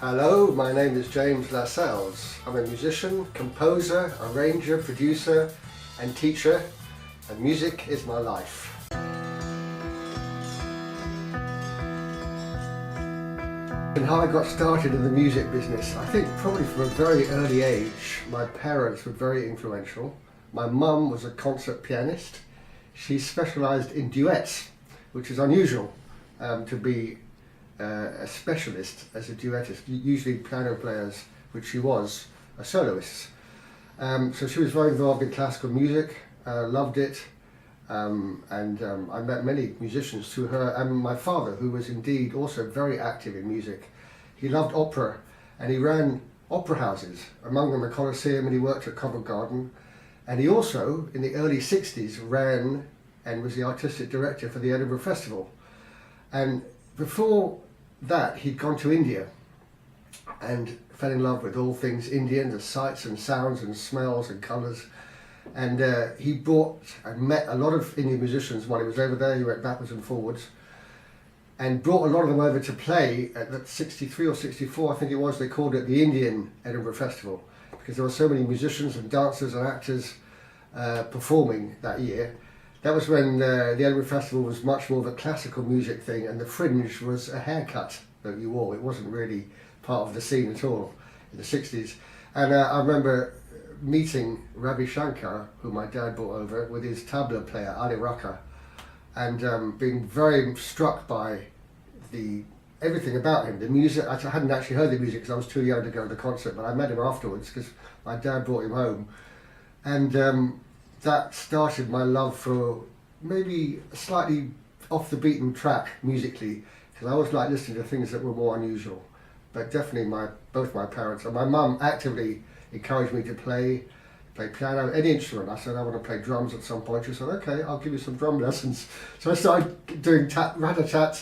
Hello, my name is James Lascelles. I'm a musician, composer, arranger, producer and teacher, and music is my life. And how I got started in the music business, I think probably from a very early age. My parents were very influential. My mum was a concert pianist. She specialised in duets, which is unusual to be a specialist as a duettist. Usually piano players, which she was, are soloists. So she was very involved in classical music, loved it, and I met many musicians through her, and my father, who was indeed also very active in music. He loved opera and he ran opera houses, among them the Colosseum, and he worked at Covent Garden, and he also in the early 60s ran and was the artistic director for the Edinburgh Festival. And before that, he'd gone to India and fell in love with all things Indian, the sights and sounds and smells and colours. And he brought and met a lot of Indian musicians while he was over there. He went backwards and forwards and brought a lot of them over to play at that 63 or 64, I think it was, they called it the Indian Edinburgh Festival, because there were so many musicians and dancers and actors performing that year. That was when the Edinburgh Festival was much more of a classical music thing, and the fringe was a haircut that you wore. It wasn't really part of the scene at all in the 60s. And I remember meeting Ravi Shankar, who my dad brought over, with his tabla player, Ali Raka, and being very struck by everything about him, the music. I hadn't actually heard the music because I was too young to go to the concert, but I met him afterwards because my dad brought him home. And that started my love for maybe slightly off the beaten track musically, because I always liked listening to things that were more unusual. But definitely both my parents and my mum actively encouraged me to play piano, any instrument. I said I want to play drums at some point. She said, okay, I'll give you some drum lessons. So I started doing rat-a-tat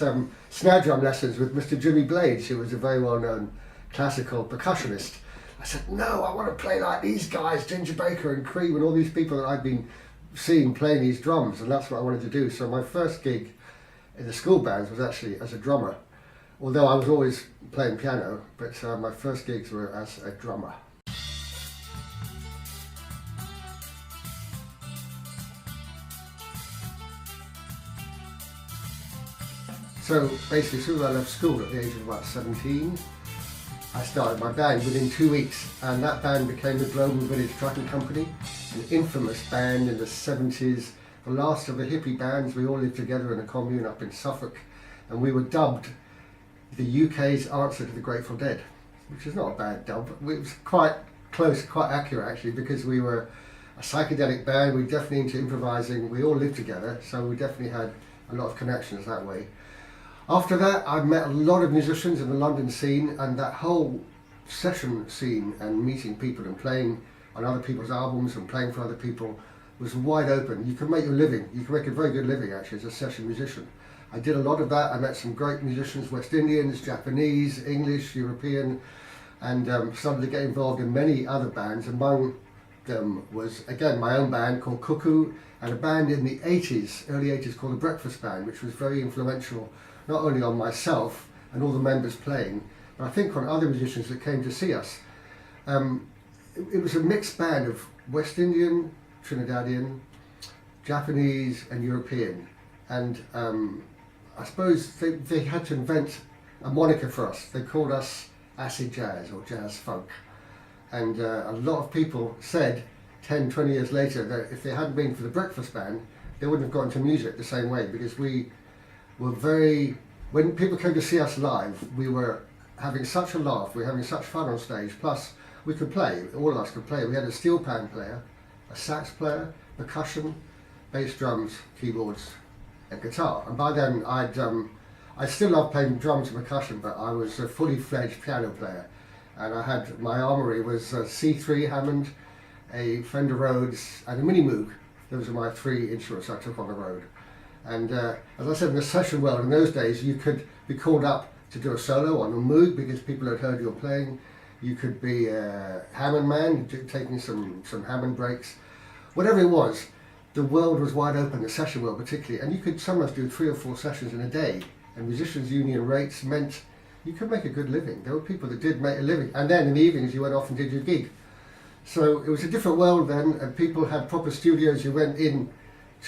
snare drum lessons with Mr. Jimmy Blades, who was a very well-known classical percussionist. I said, no, I want to play like these guys, Ginger Baker and Cream and all these people that I've been seeing playing these drums, and that's what I wanted to do. So my first gig in the school bands was actually as a drummer, although I was always playing piano, but my first gigs were as a drummer. So basically, as soon as I left school at the age of about 17, I started my band within 2 weeks, and that band became the Global Village Trucking Company, an infamous band in the 70s, the last of the hippie bands. We all lived together in a commune up in Suffolk, and we were dubbed the UK's answer to the Grateful Dead, which is not a bad dub. It was quite close, quite accurate actually, because we were a psychedelic band. We were definitely into improvising. We all lived together, so we definitely had a lot of connections that way. After that, I met a lot of musicians in the London scene, and that whole session scene and meeting people and playing on other people's albums and playing for other people was wide open. You can make your living. You can make a very good living actually as a session musician. I did a lot of that. I met some great musicians, West Indians, Japanese, English, European, and started to get involved in many other bands. Among them was, again, my own band called Cuckoo, and a band in the 80s, early 80s, called the Breakfast Band, which was very influential not only on myself and all the members playing, but I think on other musicians that came to see us. It was a mixed band of West Indian, Trinidadian, Japanese and European, and I suppose they had to invent a moniker for us. They called us acid jazz or jazz funk, and a lot of people said 10, 20 years later that if they hadn't been for the Breakfast Band, they wouldn't have got into music the same way, because we were when people came to see us live, we were having such a laugh, we were having such fun on stage, plus we could play, all of us could play. We had a steel pan player, a sax player, percussion, bass drums, keyboards and guitar. And by then I still loved playing drums and percussion, but I was a fully fledged piano player, and I had, my armoury was a C3 Hammond, a Fender Rhodes and a Mini Moog. Those are my three instruments I took on the road. And as I said, in the session world in those days, you could be called up to do a solo on a Moog because people had heard you were playing. You could be a Hammond man, taking some Hammond breaks. Whatever it was, the world was wide open, the session world particularly, and you could sometimes do 3 or 4 sessions in a day. And musicians' union rates meant you could make a good living. There were people that did make a living, and then in the evenings you went off and did your gig. So it was a different world then, and people had proper studios. You went in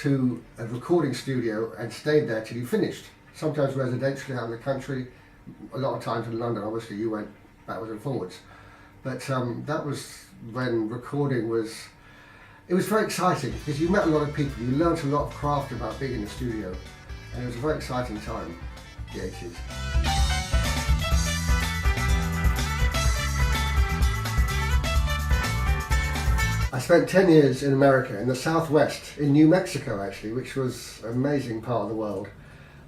to a recording studio and stayed there till you finished. Sometimes residentially out in the country, a lot of times in London, obviously you went backwards and forwards. But that was when recording was, it was very exciting because you met a lot of people, you learnt a lot of craft about being in the studio, and it was a very exciting time, the 80s. I spent 10 years in America, in the Southwest, in New Mexico actually, which was an amazing part of the world,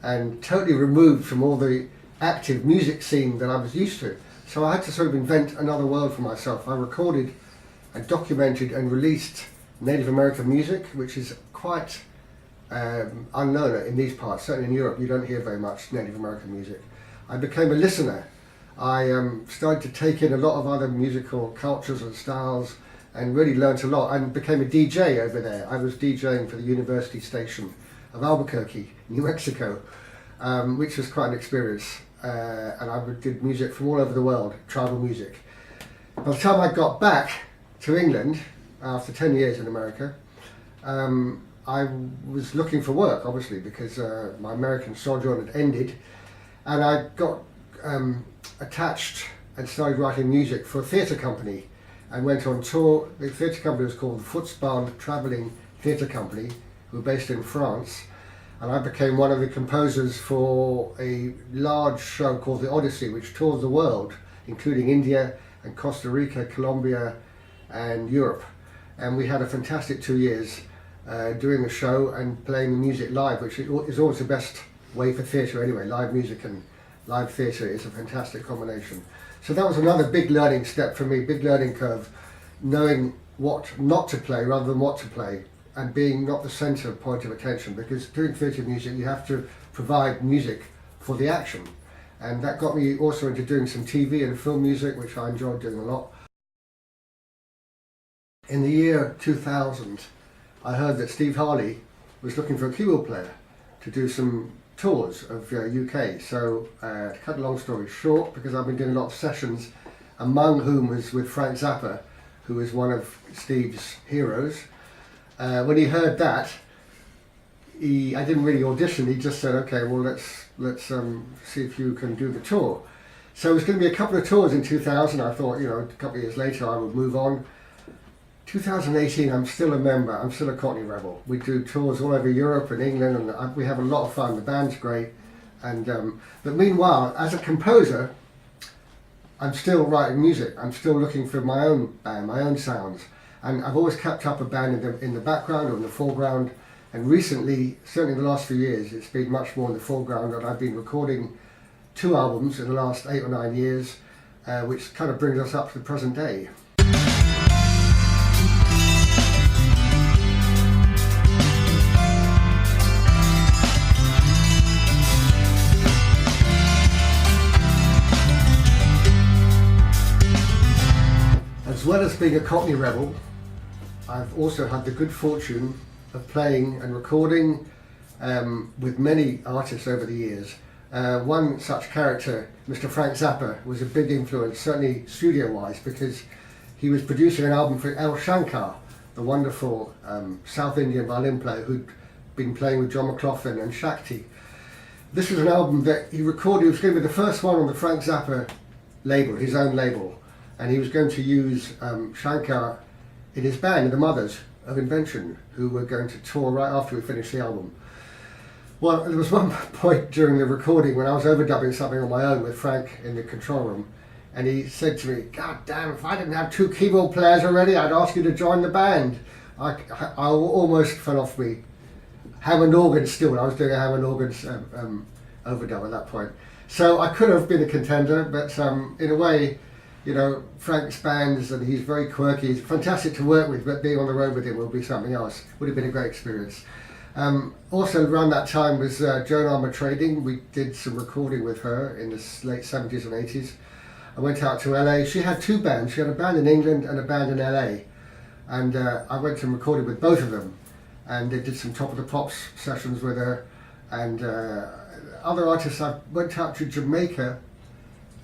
and totally removed from all the active music scene that I was used to. So I had to sort of invent another world for myself. I recorded and documented and released Native American music, which is quite unknown in these parts. Certainly in Europe, you don't hear very much Native American music. I became a listener. I started to take in a lot of other musical cultures and styles, and really learnt a lot, and became a DJ over there. I was DJing for the university station of Albuquerque, New Mexico, which was quite an experience. And I did music from all over the world, tribal music. By the time I got back to England, after 10 years in America, I was looking for work, obviously, because my American sojourn had ended, and I got attached and started writing music for a theatre company, and went on tour. The theatre company was called the Footspan Travelling Theatre Company, who were based in France, and I became one of the composers for a large show called The Odyssey, which toured the world, including India and Costa Rica, Colombia and Europe. And we had a fantastic 2 years doing the show and playing the music live, which is always the best way for theatre anyway. Live music and live theatre is a fantastic combination. So that was another big learning step for me, big learning curve, knowing what not to play rather than what to play, and being not the centre point of attention, because doing theatre music you have to provide music for the action, and that got me also into doing some TV and film music, which I enjoyed doing a lot. In the year 2000 I heard that Steve Harley was looking for a keyboard player to do some tours of UK. So to cut a long story short, because I've been doing a lot of sessions, among whom was with Frank Zappa, who is one of Steve's heroes. When he heard that, I didn't really audition. He just said, "Okay, well let's see if you can do the tour." So it was going to be a couple of tours in 2000. I thought, a couple of years later I would move on. 2018, I'm still a member. I'm still a Cockney Rebel. We do tours all over Europe and England, and we have a lot of fun. The band's great, and but meanwhile, as a composer, I'm still writing music. I'm still looking for my own band, my own sounds, and I've always kept up a band in the background or in the foreground. And recently, certainly in the last few years, it's been much more in the foreground, and I've been recording 2 albums in the last 8 or 9 years, which kind of brings us up to the present day. As well as being a Cockney Rebel, I've also had the good fortune of playing and recording with many artists over the years. One such character, Mr. Frank Zappa, was a big influence, certainly studio-wise, because he was producing an album for El Shankar, the wonderful South Indian violin player who'd been playing with John McLaughlin and Shakti. This was an album that he recorded. It was going to be the first one on the Frank Zappa label, his own label. And he was going to use Shankar in his band, in the Mothers of Invention, who were going to tour right after we finished the album. Well, there was one point during the recording when I was overdubbing something on my own with Frank in the control room, and he said to me, "God damn, if I didn't have 2 keyboard players already, I'd ask you to join the band." I almost fell off me. Hammond organ still, I was doing a Hammond organ overdub at that point. So I could have been a contender, but in a way, Frank's bands, and he's very quirky, he's fantastic to work with, but being on the road with him will be something else. Would have been a great experience. Also around that time was Joan Armour Trading. We did some recording with her in the late 70s and 80s. I went out to LA. She had 2 bands. She had a band in England and a band in LA. And I went and recorded with both of them. And they did some Top of the Pops sessions with her. And other artists, I went out to Jamaica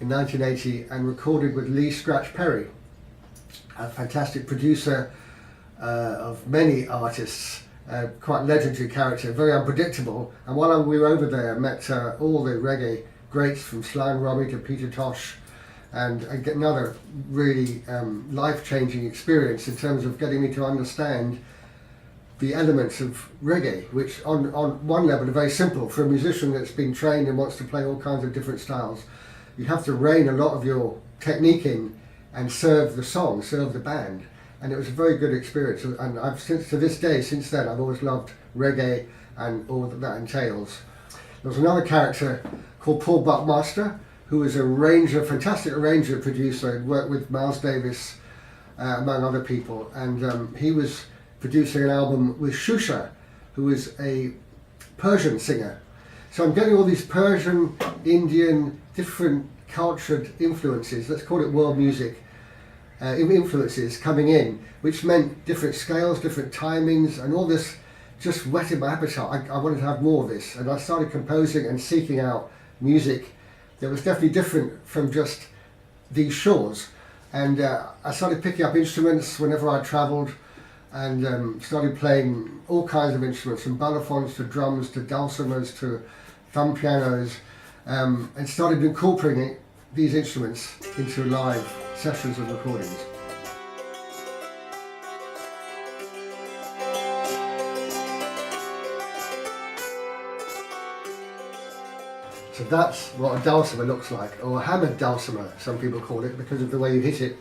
in 1980 and recorded with Lee Scratch Perry, a fantastic producer of many artists, quite legendary character, very unpredictable. And while we were over there, I met all the reggae greats from Sly and Robbie to Peter Tosh, and get another really life-changing experience in terms of getting me to understand the elements of reggae, which on one level are very simple. For a musician that's been trained and wants to play all kinds of different styles, you have to rein a lot of your technique in and serve the song, serve the band. And it was a very good experience, and I've since then I've always loved reggae and all that that entails. There was another character called Paul Buckmaster, who was a arranger, fantastic arranger, producer. He'd worked with Miles Davis, among other people, and he was producing an album with Shusha, who was a Persian singer. So I'm getting all these Persian, Indian, different cultured influences, let's call it world music, influences coming in, which meant different scales, different timings, and all this just whetted my appetite. I wanted to have more of this, and I started composing and seeking out music that was definitely different from just these shores. And I started picking up instruments whenever I travelled, and started playing all kinds of instruments, from balafons to drums to dulcimers to thumb pianos, and started incorporating these instruments into live sessions and recordings. So that's what a dulcimer looks like, or a hammered dulcimer, some people call it, because of the way you hit it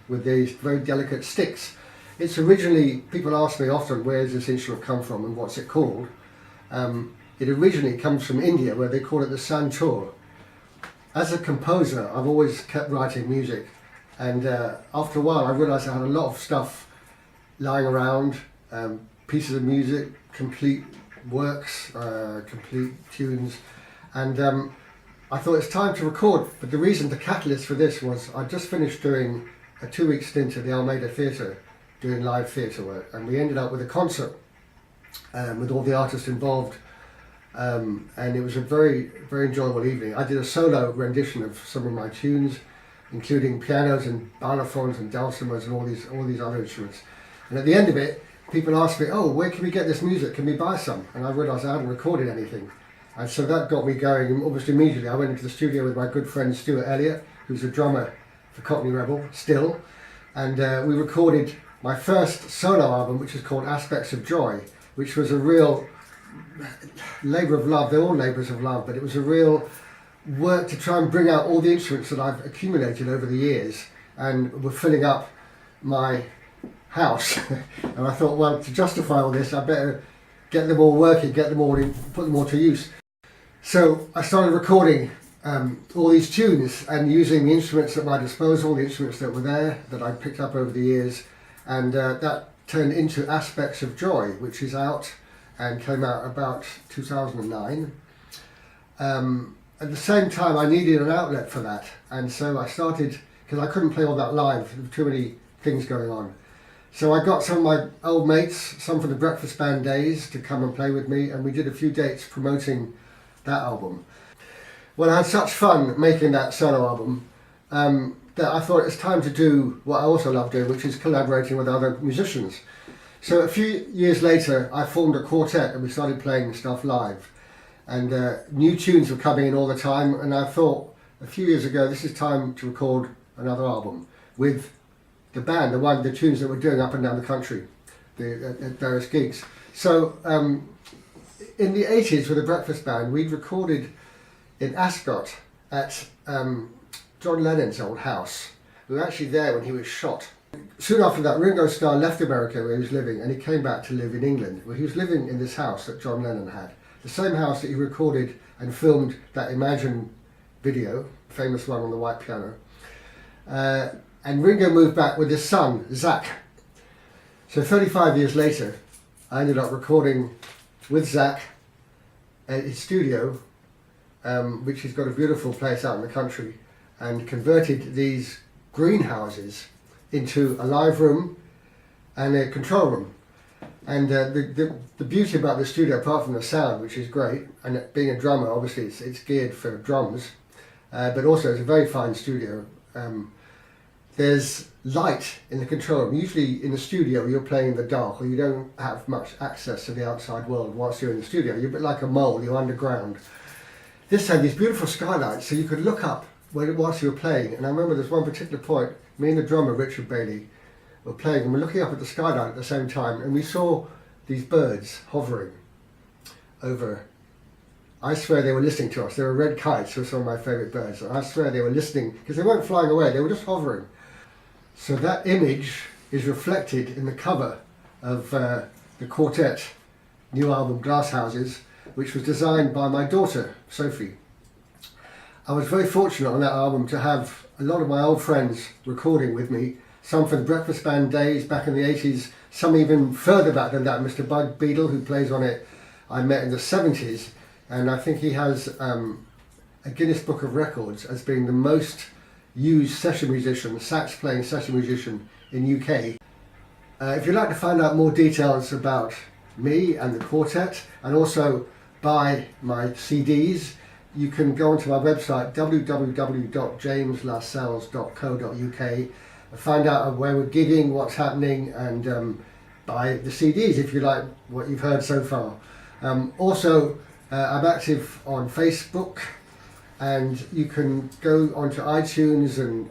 with these very delicate sticks. It's originally, people ask me often, where does this instrument come from and what's it called? It originally comes from India, where they call it the santur. As a composer, I've always kept writing music, and after a while I realised I had a lot of stuff lying around, pieces of music, complete works, complete tunes, and I thought it's time to record. But the reason, the catalyst for this was I just finished doing a 2-week stint at the Almeida Theatre doing live theatre work, and we ended up with a concert with all the artists involved, and it was a very, very enjoyable evening. I did a solo rendition of some of my tunes, including pianos and balafons and dulcimers and all these other instruments. And at the end of it, people asked me, "Oh, where can we get this music? Can we buy some?" And I realised I hadn't recorded anything. And so that got me going, and almost immediately I went into the studio with my good friend Stuart Elliott, who's a drummer for Cockney Rebel still, and we recorded my first solo album, which is called Aspects of Joy, which was a real labour of love. They're all labours of love, but it was a real work to try and bring out all the instruments that I've accumulated over the years and were filling up my house. And I thought, well, to justify all this, I better get them all working, get them all in, put them all to use. So I started recording all these tunes and using the instruments at my disposal, the instruments that were there, that I picked up over the years, and that turned into Aspects of Joy, which is out and came out about 2009. At the same time, I needed an outlet for that, and so I started, because I couldn't play all that live, there were too many things going on. So I got some of my old mates, some from the Breakfast Band days, to come and play with me, and we did a few dates promoting that album. Well, I had such fun making that solo album that I thought it's time to do what I also love doing, which is collaborating with other musicians. So a few years later, I formed a quartet and we started playing stuff live. And new tunes were coming in all the time, and I thought a few years ago, this is time to record another album with the band, the tunes that we're doing up and down the country, at various gigs. So in the 80s with the Breakfast Band, we'd recorded in Ascot at John Lennon's old house. We were actually there when he was shot. Soon after that, Ringo Starr left America where he was living, and he came back to live in England, where he was living in this house that John Lennon had. The same house that he recorded and filmed that Imagine video, famous one on the white piano. And Ringo moved back with his son, Zach. So 35 years later, I ended up recording with Zach at his studio, which has got a beautiful place out in the country, and converted these greenhouses into a live room and a control room. And the beauty about the studio, apart from the sound, which is great, and being a drummer, obviously it's geared for drums, but also it's a very fine studio. There's light in the control room. Usually in the studio you're playing in the dark, or you don't have much access to the outside world whilst you're in the studio. You're a bit like a mole, you're underground. This had these beautiful skylights, so you could look up whilst you were playing. And I remember there's one particular point, me and the drummer, Richard Bailey, were playing, and we're looking up at the skylight at the same time, and we saw these birds hovering over. I swear they were listening to us. They were red kites, were some of my favourite birds. And I swear they were listening, because they weren't flying away, they were just hovering. So that image is reflected in the cover of the Quartet new album Glass Houses, which was designed by my daughter, Sophie. I was very fortunate on that album to have a lot of my old friends recording with me, some from the Breakfast Band days back in the 80s, some even further back than that. Mr. Bud Beadle, who plays on it, I met in the 70s, and I think he has a Guinness Book of Records as being the most used session musician, sax playing session musician in UK. If you'd like to find out more details about me and the quartet, and also buy my CDs, you can go onto my website www.jameslascelles.co.uk and find out where we're gigging, what's happening, and buy the CDs if you like what you've heard so far. Also, I'm active on Facebook, and you can go onto iTunes and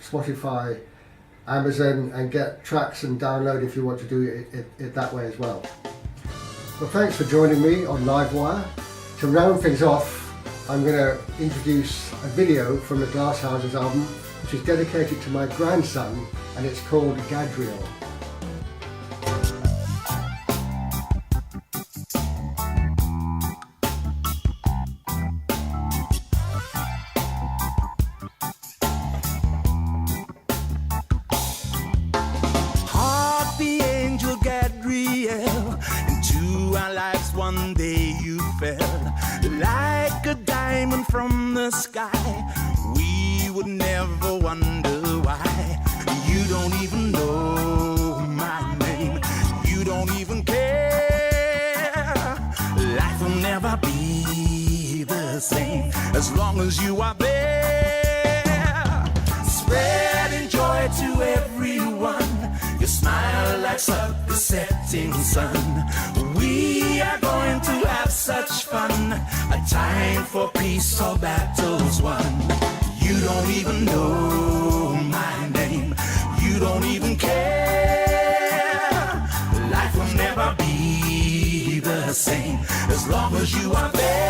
Spotify, Amazon, and get tracks and download if you want to do it that way as well. Well, thanks for joining me on Livewire. To round things off, I'm going to introduce a video from the Glass Houses album, which is dedicated to my grandson, and it's called Gadriel. One day you fell like a diamond from the sky. We would never wonder why. You don't even know my name. You don't even care. Life will never be the same as long as you are there. Spreading joy to everyone. You smile like the setting sun. We are going to have such fun. A time for peace or battles won. You don't even know my name. You don't even care. Life will never be the same as long as you are there.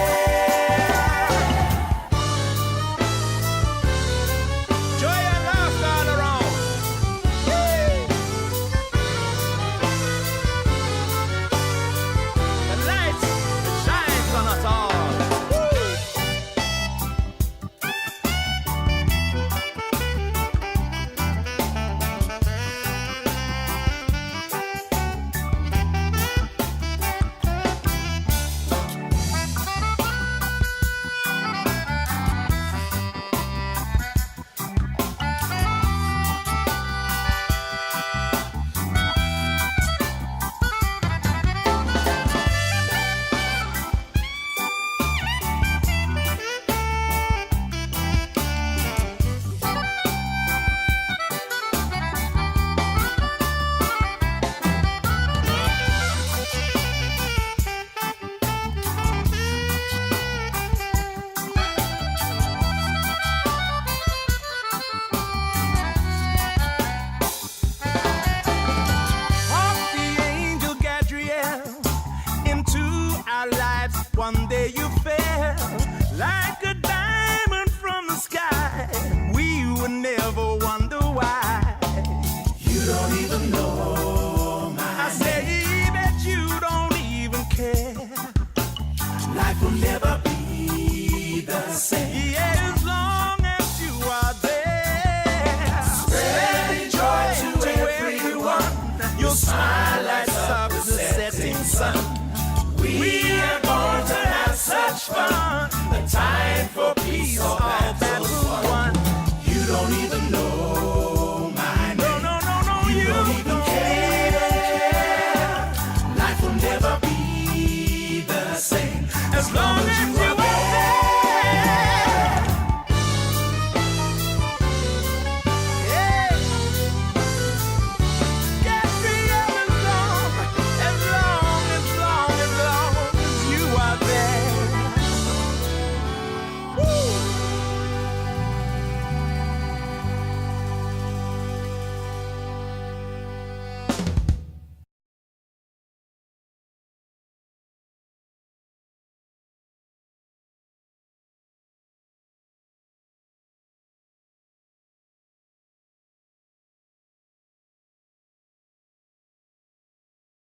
One day you fell like a diamond from the sky. We would never wonder why. You don't even know my name. I say that you don't even care. Life will never be the same. Yeah, as long as you are there. Spreading joy to everyone. You'll smile like the setting sun. We are going to have such fun. The time for